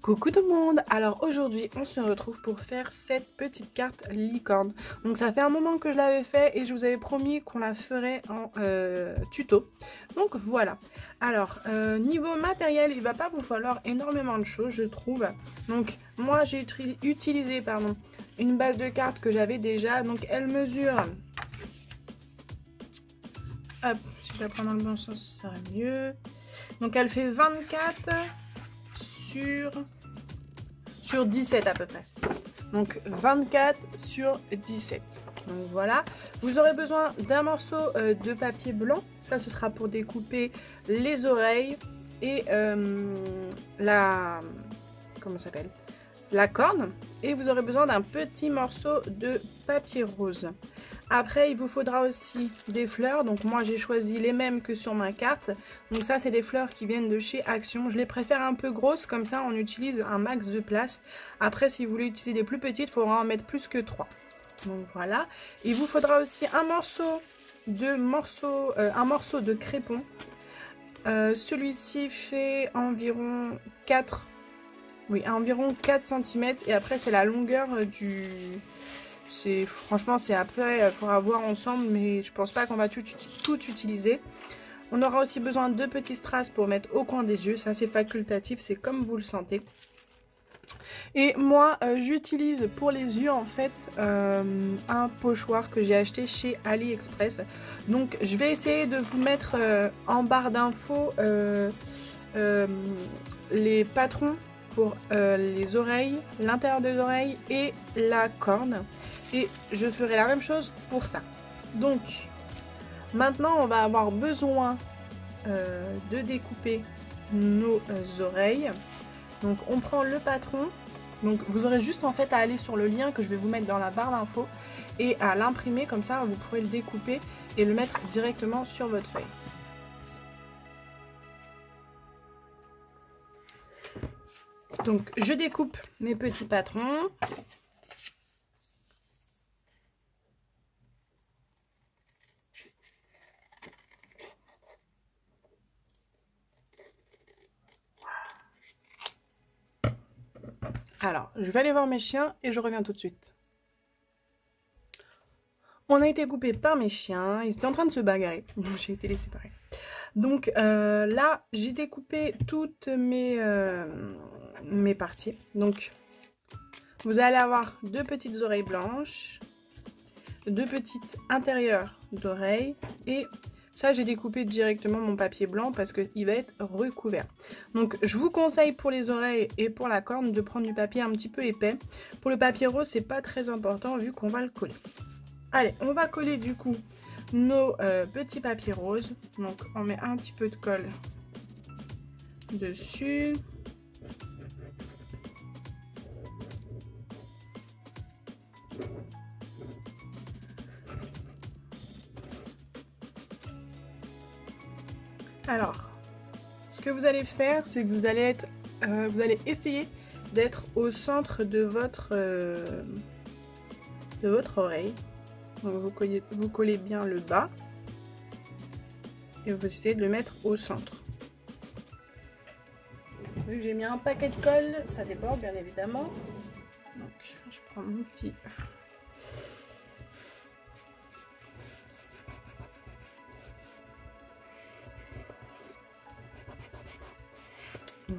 Coucou tout le monde. Alors aujourd'hui on se retrouve pour faire cette petite carte licorne. Donc ça fait un moment que je l'avais fait et je vous avais promis qu'on la ferait en tuto. Donc voilà. Alors niveau matériel, il va pas vous falloir énormément de choses je trouve. Donc moi j'ai utilisé une base de cartes que j'avais déjà. Donc elle mesure, hop, si je la prends dans le bon sens ce serait mieux. Donc elle fait 24 sur 17 à peu près. Donc 24 sur 17. Donc voilà. Vous aurez besoin d'un morceau de papier blanc. Ça ce sera pour découper les oreilles et la corne. Et vous aurez besoin d'un petit morceau de papier rose. Après, il vous faudra aussi des fleurs. Donc moi, j'ai choisi les mêmes que sur ma carte. Donc ça, c'est des fleurs qui viennent de chez Action. Je les préfère un peu grosses, comme ça, on utilise un max de place. Après, si vous voulez utiliser des plus petites, il faudra en mettre plus que 3. Donc voilà. Il vous faudra aussi un morceau de crépon. Celui-ci fait environ 4 cm. Et après, c'est la longueur du... Franchement, c'est après, il faudra voir ensemble, mais je pense pas qu'on va tout utiliser. On aura aussi besoin de petits strass pour mettre au coin des yeux. Ça, c'est facultatif, c'est comme vous le sentez. Et moi, j'utilise pour les yeux, en fait, un pochoir que j'ai acheté chez AliExpress. Donc, je vais essayer de vous mettre en barre d'infos les patrons pour les oreilles, l'intérieur des oreilles et la corne. Et je ferai la même chose pour ça. Donc, maintenant, on va avoir besoin de découper nos oreilles. Donc, on prend le patron. Donc, vous aurez juste en fait à aller sur le lien que je vais vous mettre dans la barre d'infos et à l'imprimer. Comme ça, vous pourrez le découper et le mettre directement sur votre feuille. Donc, je découpe mes petits patrons. Alors, je vais aller voir mes chiens et je reviens tout de suite. On a été coupé par mes chiens, ils étaient en train de se bagarrer, donc j'ai été les séparer. Donc là, j'ai découpé toutes mes parties. Donc, vous allez avoir deux petites oreilles blanches, deux petites intérieures d'oreilles et... Ça, j'ai découpé directement mon papier blanc parce qu'il va être recouvert. Donc, je vous conseille pour les oreilles et pour la corne de prendre du papier un petit peu épais. Pour le papier rose, c'est pas très important vu qu'on va le coller. Allez, on va coller du coup nos petits papiers roses. Donc, on met un petit peu de colle dessus. Alors, ce que vous allez faire, c'est que vous allez essayer d'être au centre de votre oreille. Donc vous collez bien le bas et vous essayez de le mettre au centre. Vu que j'ai mis un paquet de colle, ça déborde bien évidemment. Donc, je prends mon petit...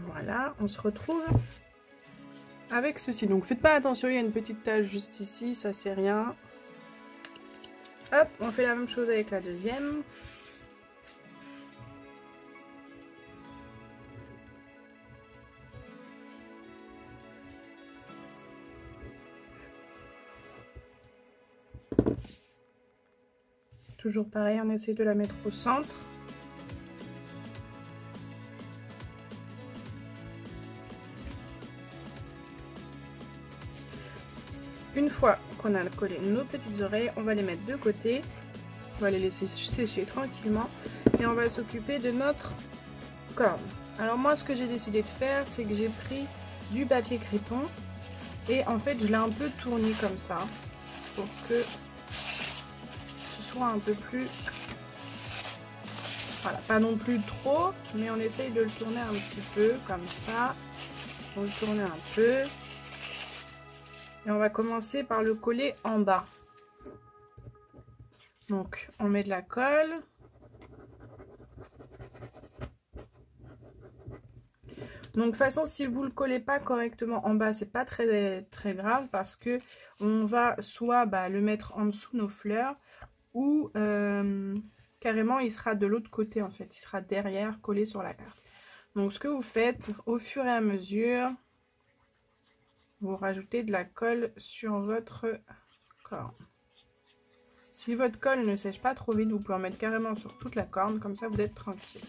Voilà, on se retrouve avec ceci. Donc faites pas attention, il y a une petite tache juste ici, ça c'est rien. Hop, on fait la même chose avec la deuxième. Toujours pareil, on essaie de la mettre au centre. Une fois qu'on a collé nos petites oreilles, on va les mettre de côté. On va les laisser sécher tranquillement. Et on va s'occuper de notre corne. Alors moi, ce que j'ai décidé de faire, c'est que j'ai pris du papier crépon. Et en fait, je l'ai un peu tourné comme ça. Pour que ce soit un peu plus... Voilà, pas non plus trop. Mais on essaye de le tourner un petit peu comme ça. Vous le tournez un peu. Et on va commencer par le coller en bas. Donc, on met de la colle. Donc, de toute façon, si vous ne le collez pas correctement en bas, c'est pas très grave parce que on va soit le mettre en dessous nos fleurs ou carrément, il sera de l'autre côté en fait. Il sera derrière, collé sur la carte. Donc, ce que vous faites, au fur et à mesure, vous rajoutez de la colle sur votre corne. Si votre colle ne sèche pas trop vite, vous pouvez en mettre carrément sur toute la corne, comme ça vous êtes tranquille.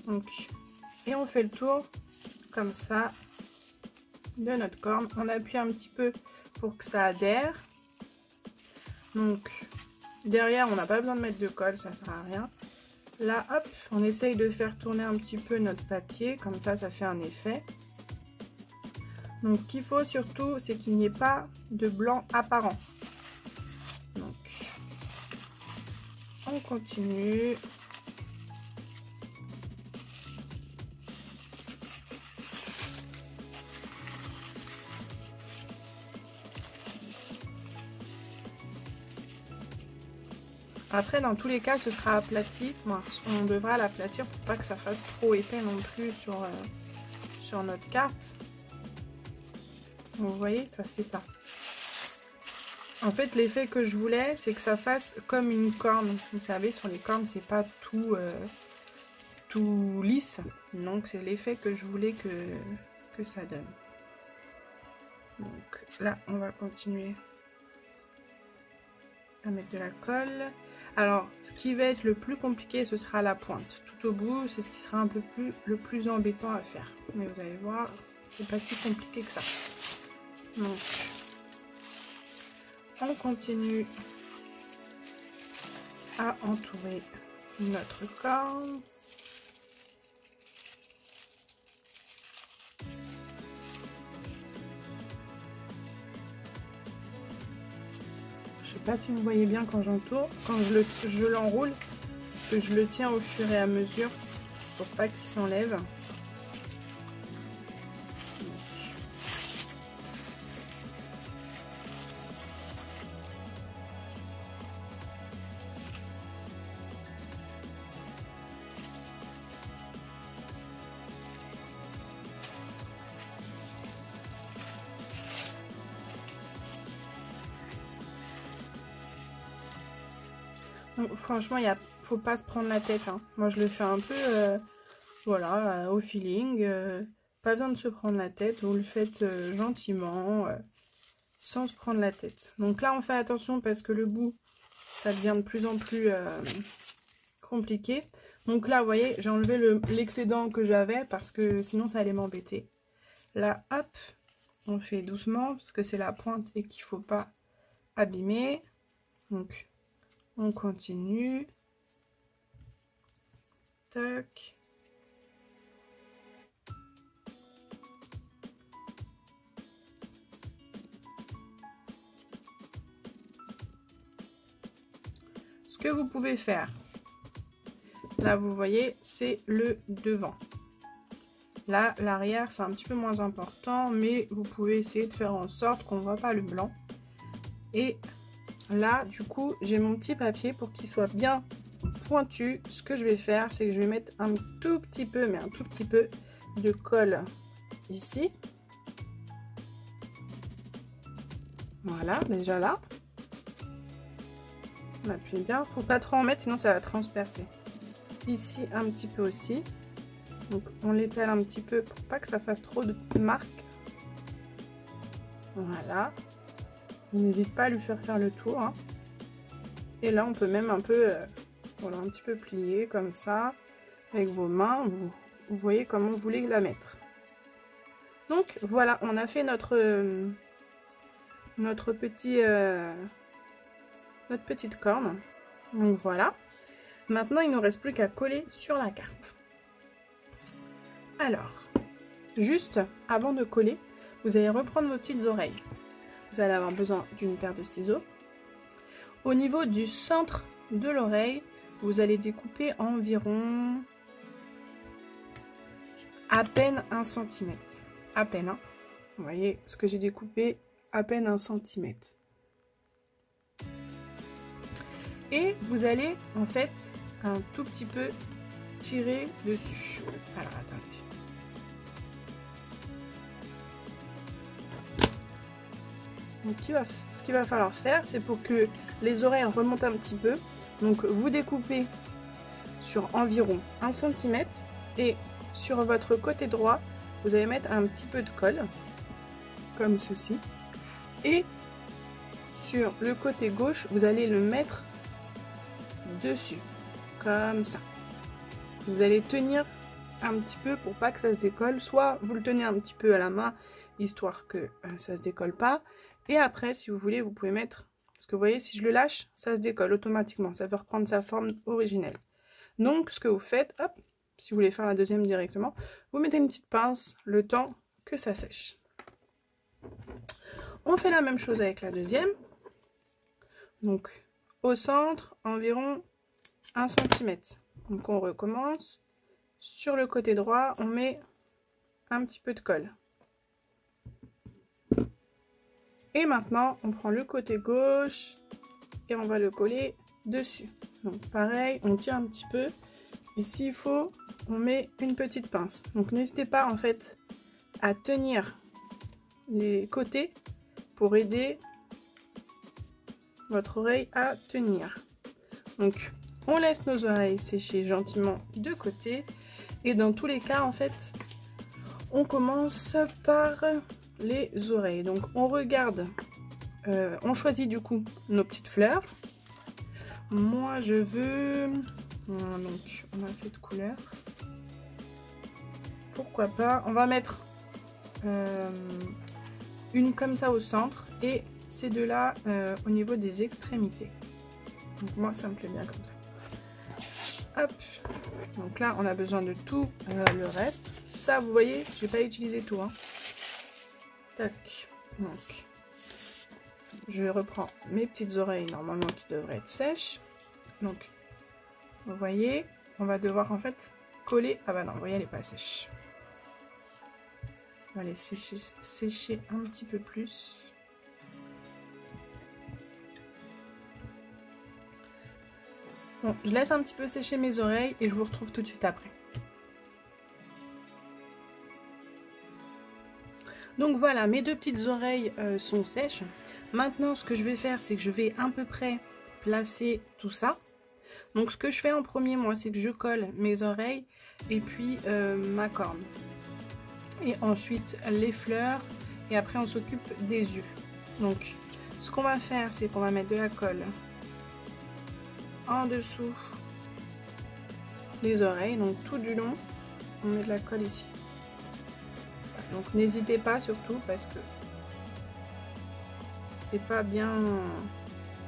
Donc, et on fait le tour comme ça de notre corne. On appuie un petit peu pour que ça adhère. Donc, derrière, on n'a pas besoin de mettre de colle, ça sert à rien. Là, hop, on essaye de faire tourner un petit peu notre papier, comme ça, ça fait un effet. Donc, ce qu'il faut surtout, c'est qu'il n'y ait pas de blanc apparent. Donc, on continue. Après, dans tous les cas, ce sera aplati. Bon, on devra l'aplatir pour pas que ça fasse trop épais non plus sur notre carte. Vous voyez, ça fait ça. En fait, l'effet que je voulais, c'est que ça fasse comme une corne. Vous savez, sur les cornes, c'est pas tout lisse. Donc, c'est l'effet que je voulais que ça donne. Donc, là, on va continuer à mettre de la colle. Alors, ce qui va être le plus compliqué, ce sera la pointe. Tout au bout, c'est ce qui sera un peu le plus embêtant à faire. Mais vous allez voir, c'est pas si compliqué que ça. Donc, on continue à entourer notre corne. Je sais pas si vous voyez bien quand j'entoure, quand je l'enroule, parce que je le tiens au fur et à mesure pour pas qu'il s'enlève. Donc, franchement, faut pas se prendre la tête. Hein. Moi, je le fais un peu, voilà, au feeling. Pas besoin de se prendre la tête. Vous le faites gentiment, sans se prendre la tête. Donc là, on fait attention parce que le bout, ça devient de plus en plus compliqué. Donc là, vous voyez, j'ai enlevé l'excédent que j'avais parce que sinon, ça allait m'embêter. Là, hop, on fait doucement parce que c'est la pointe et qu'il faut pas abîmer. Donc, on continue. Tac. Ce que vous pouvez faire, là vous voyez, c'est le devant. Là, l'arrière, c'est un petit peu moins important, mais vous pouvez essayer de faire en sorte qu'on ne voit pas le blanc. Et là, du coup, j'ai mon petit papier pour qu'il soit bien pointu. Ce que je vais faire, c'est que je vais mettre un tout petit peu, mais un tout petit peu de colle ici. Voilà, déjà là. On appuie bien. Faut pas trop en mettre, sinon ça va transpercer. Ici, un petit peu aussi. Donc, on l'étale un petit peu pour pas que ça fasse trop de marques. Voilà. N'hésite pas à lui faire le tour. Hein. Et là, on peut même un peu, voilà, un petit peu plier comme ça. Avec vos mains, vous voyez comment vous voulez la mettre. Donc, voilà, on a fait notre petite corne. Donc, voilà. Maintenant, il ne nous reste plus qu'à coller sur la carte. Alors, juste avant de coller, vous allez reprendre vos petites oreilles. Vous allez avoir besoin d'une paire de ciseaux. Au niveau du centre de l'oreille, vous allez découper environ à peine 1 cm. à peine. Hein. Vous voyez ce que j'ai découpé, à peine 1 centimètre. Et vous allez en fait un tout petit peu tirer dessus. Alors attendez. Donc, ce qu'il va falloir faire, c'est pour que les oreilles remontent un petit peu. Donc vous découpez sur environ 1 cm et sur votre côté droit, vous allez mettre un petit peu de colle, comme ceci. Et sur le côté gauche, vous allez le mettre dessus, comme ça. Vous allez tenir un petit peu pour pas que ça se décolle. Soit vous le tenez un petit peu à la main, histoire que ça se décolle pas. Et après, si vous voulez, vous pouvez mettre... Parce que vous voyez, si je le lâche, ça se décolle automatiquement. Ça va reprendre sa forme originelle. Donc, ce que vous faites, hop, si vous voulez faire la deuxième directement, vous mettez une petite pince le temps que ça sèche. On fait la même chose avec la deuxième. Donc, au centre, environ 1 cm. Donc, on recommence. Sur le côté droit, on met un petit peu de colle. Et maintenant, on prend le côté gauche et on va le coller dessus. Donc pareil, on tire un petit peu et s'il faut, on met une petite pince. Donc n'hésitez pas en fait à tenir les côtés pour aider votre oreille à tenir. Donc on laisse nos oreilles sécher gentiment de côté et dans tous les cas en fait, on commence par les oreilles. Donc on regarde, on choisit du coup nos petites fleurs. Moi je veux, donc on a cette couleur, pourquoi pas, on va mettre une comme ça au centre et ces deux là au niveau des extrémités. Donc moi ça me plaît bien comme ça. Hop, donc là on a besoin de tout le reste. Ça vous voyez, j'ai pas utilisé tout hein. Tac, donc je reprends mes petites oreilles normalement qui devraient être sèches. Donc vous voyez, on va devoir en fait coller. Ah bah non, vous voyez, elle n'est pas sèche. On va les sécher un petit peu plus. Bon, je laisse un petit peu sécher mes oreilles et je vous retrouve tout de suite après. Donc voilà, mes deux petites oreilles sont sèches. Maintenant, ce que je vais faire, c'est que je vais à peu près placer tout ça. Donc ce que je fais en premier, moi, c'est que je colle mes oreilles et puis ma corne. Et ensuite les fleurs et après on s'occupe des yeux. Donc ce qu'on va faire, c'est qu'on va mettre de la colle en dessous les oreilles. Donc tout du long, on met de la colle ici. Donc n'hésitez pas surtout parce que c'est pas bien,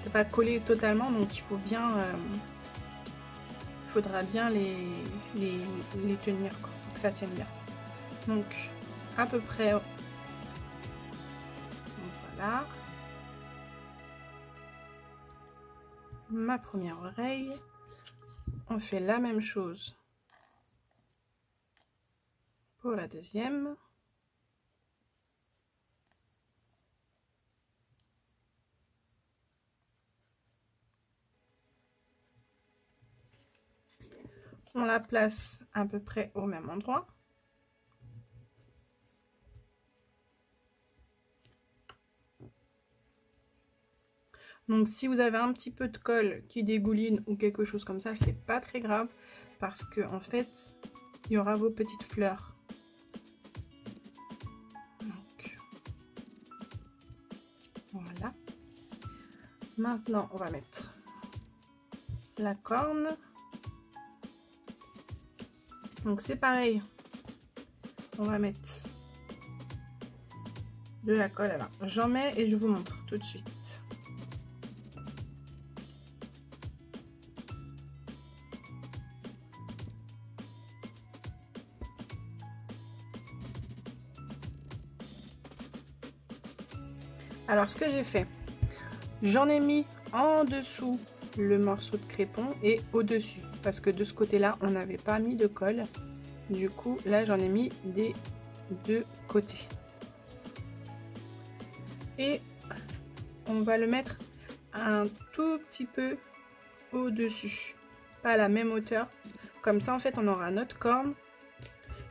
c'est pas collé totalement, donc il faut bien, il faudra bien les tenir quoi, pour que ça tienne bien. Donc à peu près, donc, voilà ma première oreille. On fait la même chose pour la deuxième. On la place à peu près au même endroit. Donc si vous avez un petit peu de colle qui dégouline ou quelque chose comme ça, c'est pas très grave parce que en fait, il y aura vos petites fleurs. Donc, voilà. Maintenant, on va mettre la corne. Donc c'est pareil, on va mettre de la colle. Alors j'en mets et je vous montre tout de suite. Alors ce que j'ai fait, j'en ai mis en dessous le morceau de crépon et au-dessus parce que de ce côté là on n'avait pas mis de colle. Du coup là j'en ai mis des de côté. Et on va le mettre un tout petit peu au-dessus, pas à la même hauteur. Comme ça, en fait, on aura notre corne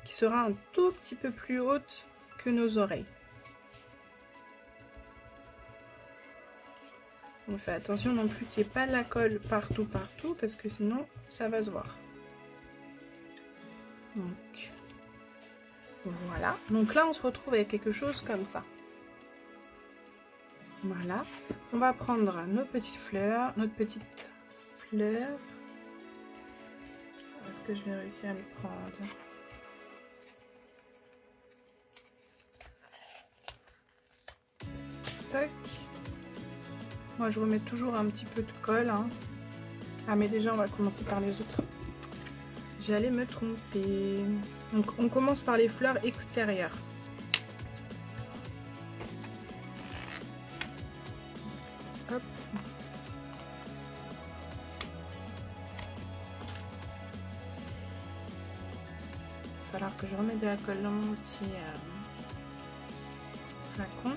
qui sera un tout petit peu plus haute que nos oreilles. On fait attention non plus qu'il n'y ait pas de la colle partout, parce que sinon, ça va se voir. Donc, voilà. Donc là, on se retrouve avec quelque chose comme ça. Voilà. On va prendre nos petites fleurs, notre petite fleur. Est-ce que je vais réussir à les prendre? Tac. Moi, je remets toujours un petit peu de colle. Hein. Ah, mais déjà, on va commencer par les autres. J'allais me tromper. Donc, on commence par les fleurs extérieures. Hop. Il va falloir que je remette de la colle dans mon petit flacon.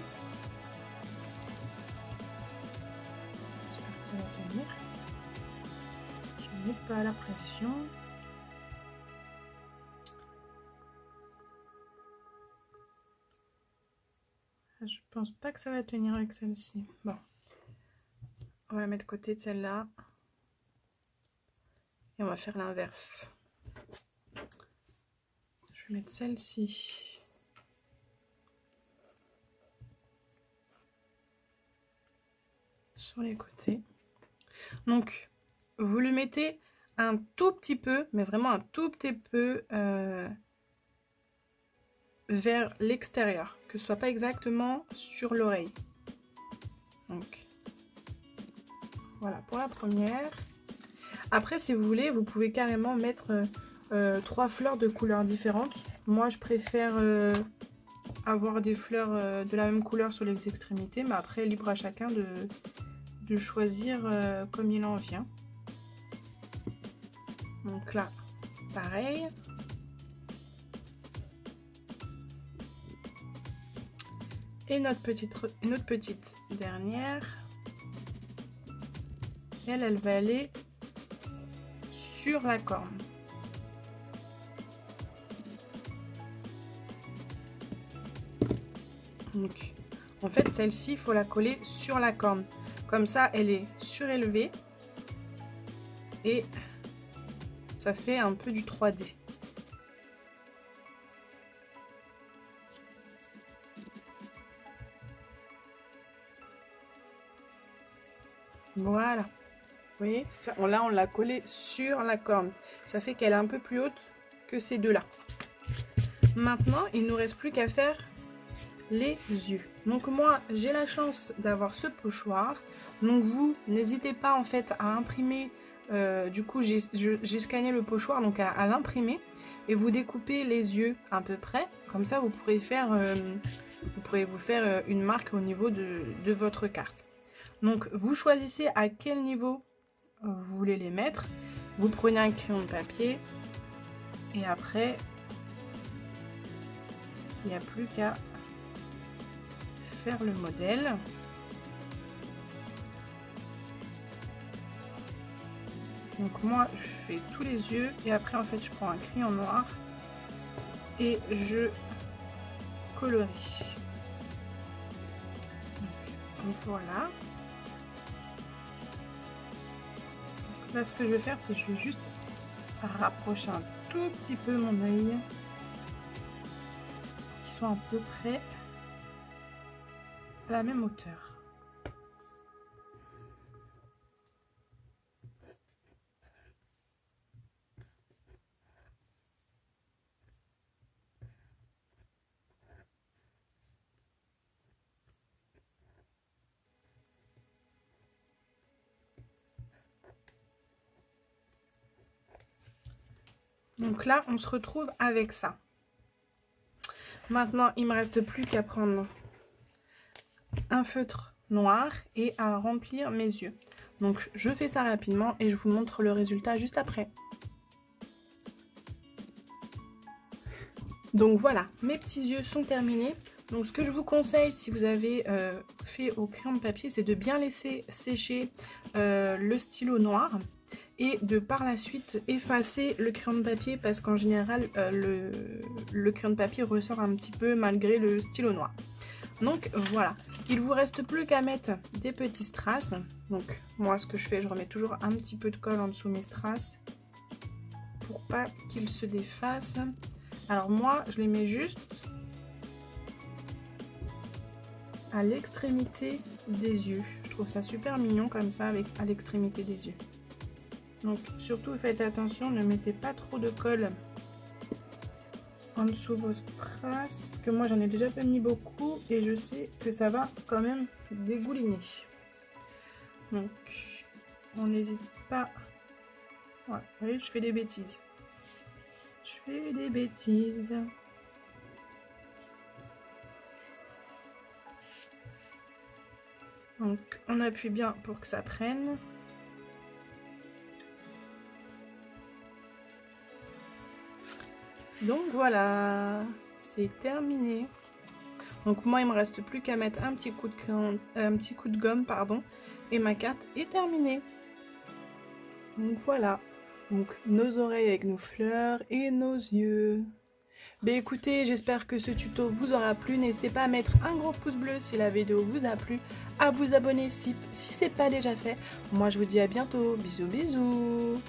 J'espère que ça va tenir. Je ne mets pas la pression. Je pense pas que ça va tenir avec celle-ci. Bon. On va la mettre de côté de celle-là. Et on va faire l'inverse. Je vais mettre celle-ci. Sur les côtés. Donc, vous le mettez un tout petit peu, mais vraiment un tout petit peu vers l'extérieur. Que ce soit pas exactement sur l'oreille. Donc, voilà pour la première. Après, si vous voulez, vous pouvez carrément mettre 3 fleurs de couleurs différentes. Moi, je préfère avoir des fleurs de la même couleur sur les extrémités. Mais après, libre à chacun de choisir comme il en vient. Donc là, pareil. Et notre petite dernière, elle va aller sur la corne. Donc, en fait, celle-ci, il faut la coller sur la corne. Comme ça, elle est surélevée et ça fait un peu du 3D. Voilà. Vous voyez, là, on l'a collée sur la corne. Ça fait qu'elle est un peu plus haute que ces deux-là. Maintenant, il ne nous reste plus qu'à faire les yeux. Donc moi, j'ai la chance d'avoir ce pochoir. Donc vous, n'hésitez pas en fait à imprimer. Du coup, j'ai scanné le pochoir, donc à l'imprimer. Et vous découpez les yeux à peu près. Comme ça, vous pourrez vous faire une marque au niveau de votre carte. Donc, vous choisissez à quel niveau vous voulez les mettre. Vous prenez un crayon de papier. Et après, il n'y a plus qu'à faire le modèle. Donc moi, je fais tous les yeux. Et après, en fait, je prends un crayon noir. Et je colorie. Donc, voilà. Là, ce que je vais faire, c'est que je vais juste rapprocher un tout petit peu mon œil, qu'il soit à peu près à la même hauteur. Donc là, on se retrouve avec ça. Maintenant, il ne me reste plus qu'à prendre un feutre noir et à remplir mes yeux. Donc, je fais ça rapidement et je vous montre le résultat juste après. Donc voilà, mes petits yeux sont terminés. Donc ce que je vous conseille si vous avez fait au crayon de papier, c'est de bien laisser sécher le stylo noir et de par la suite effacer le crayon de papier parce qu'en général le crayon de papier ressort un petit peu malgré le stylo noir. Donc voilà, il vous reste plus qu'à mettre des petits strass. Donc moi ce que je fais, je remets toujours un petit peu de colle en dessous mes strass pour pas qu'ils se défassent. Alors moi je les mets juste à l'extrémité des yeux. Je trouve ça super mignon comme ça avec à l'extrémité des yeux. Donc surtout faites attention, ne mettez pas trop de colle en dessous vos strass parce que moi j'en ai déjà mis beaucoup et je sais que ça va quand même dégouliner. Donc on n'hésite pas. Ouais, vous voyez, je fais des bêtises. Je fais des bêtises. Donc on appuie bien pour que ça prenne. Donc voilà, c'est terminé. Donc moi il me reste plus qu'à mettre un petit coup de crayon, un petit coup de gomme pardon, et ma carte est terminée. Donc voilà, donc nos oreilles avec nos fleurs et nos yeux. Ben écoutez, j'espère que ce tuto vous aura plu. N'hésitez pas à mettre un gros pouce bleu si la vidéo vous a plu, à vous abonner si c'est pas déjà fait. Moi je vous dis à bientôt, bisous bisous.